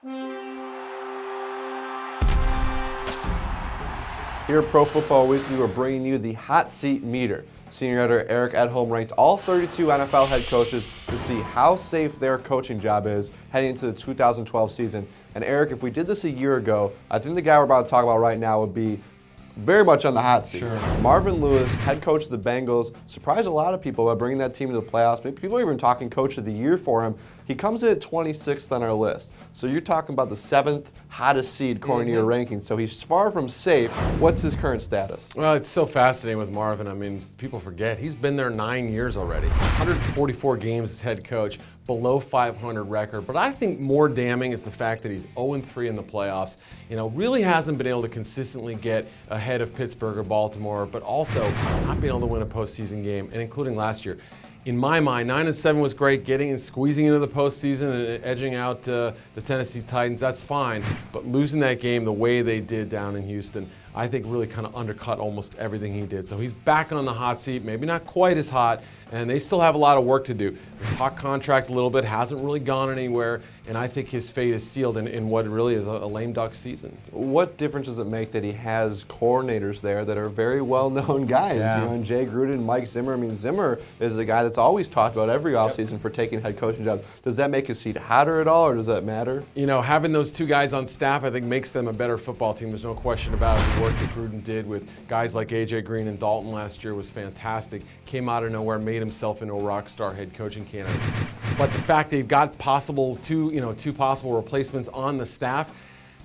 Here at Pro Football Weekly, we're bringing you the Hot Seat Meter. Senior editor Eric Edholm ranked all 32 NFL head coaches to see how safe their coaching job is heading into the 2012 season. And Eric, if we did this a year ago, I think the guy we're about to talk about right now would be very much on the hot seat. Sure. Marvin Lewis, head coach of the Bengals, surprised a lot of people by bringing that team to the playoffs. Maybe people are even talking coach of the year for him. He comes in at 26th on our list. So you're talking about the 7th hottest seed according to your rankings. So he's far from safe. What's his current status? Well, it's so fascinating with Marvin. I mean, people forget he's been there 9 years already. 144 games as head coach, below 500 record. But I think more damning is the fact that he's 0-3 in the playoffs. You know, really hasn't been able to consistently get ahead of Pittsburgh or Baltimore, but also not being able to win a postseason game, and including last year. In my mind, 9-7 was great, getting and squeezing into the postseason and edging out the Tennessee Titans, that's fine. But losing that game the way they did down in Houston, I think really kind of undercut almost everything he did. So he's back on the hot seat, maybe not quite as hot, and they still have a lot of work to do. The talk contract a little bit, hasn't really gone anywhere, and I think his fate is sealed in what really is a lame duck season. What difference does it make that he has coordinators there that are very well-known guys? Yeah. You know, and Jay Gruden, Mike Zimmer. I mean, Zimmer is a guy that's always talked about every offseason for taking head coaching jobs. Does that make his seat hotter at all, or does that matter? You know, having those two guys on staff, I think, makes them a better football team. There's no question about it. The work that Gruden did with guys like A.J. Green and Dalton last year was fantastic. Came out of nowhere, made himself into a rock star head coaching candidate. But the fact they've got two possible replacements on the staff,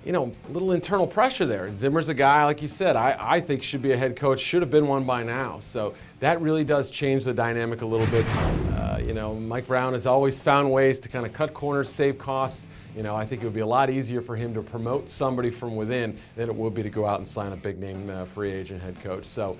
you know, a little internal pressure there. And Zimmer's a guy, like you said, I think should be a head coach, should have been one by now. So that really does change the dynamic a little bit. You know, Mike Brown has always found ways to kind of cut corners, save costs. You know, I think it would be a lot easier for him to promote somebody from within than it would be to go out and sign a big-name free agent head coach. So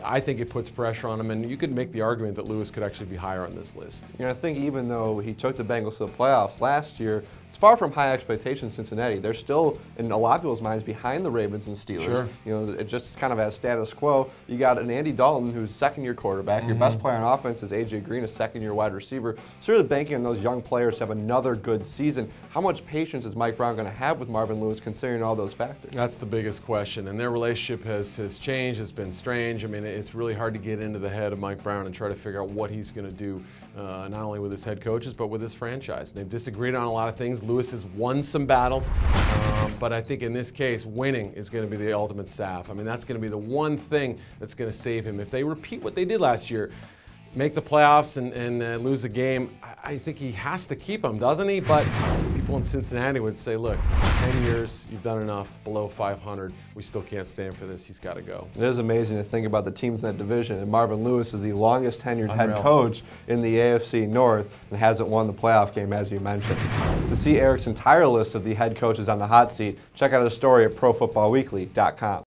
I think it puts pressure on him, and you could make the argument that Lewis could actually be higher on this list. You know, I think even though he took the Bengals to the playoffs last year, it's far from high expectations Cincinnati. They're still, in a lot of people's minds, behind the Ravens and Steelers. Sure. You know, it just kind of has status quo. You got an Andy Dalton who's second-year quarterback. Your best player on offense is A.J. Green, a second-year wide receiver. So you're banking on those young players to have another good season. How much patience is Mike Brown going to have with Marvin Lewis considering all those factors? That's the biggest question, and their relationship has changed. It's been strange. I mean, it's really hard to get into the head of Mike Brown and try to figure out what he's going to do, not only with his head coaches, but with his franchise. They've disagreed on a lot of things. Lewis has won some battles, but I think in this case, winning is going to be the ultimate salve. I mean, that's going to be the one thing that's going to save him. If they repeat what they did last year, make the playoffs and lose a game, I think he has to keep him, doesn't he? But people in Cincinnati would say, look, 10 years, you've done enough, below 500, we still can't stand for this, he's got to go. It is amazing to think about the teams in that division, and Marvin Lewis is the longest tenured Unreal. head coach in the AFC North and hasn't won the playoff game, as you mentioned. To see Eric's entire list of the head coaches on the hot seat, check out his story at ProFootballWeekly.com.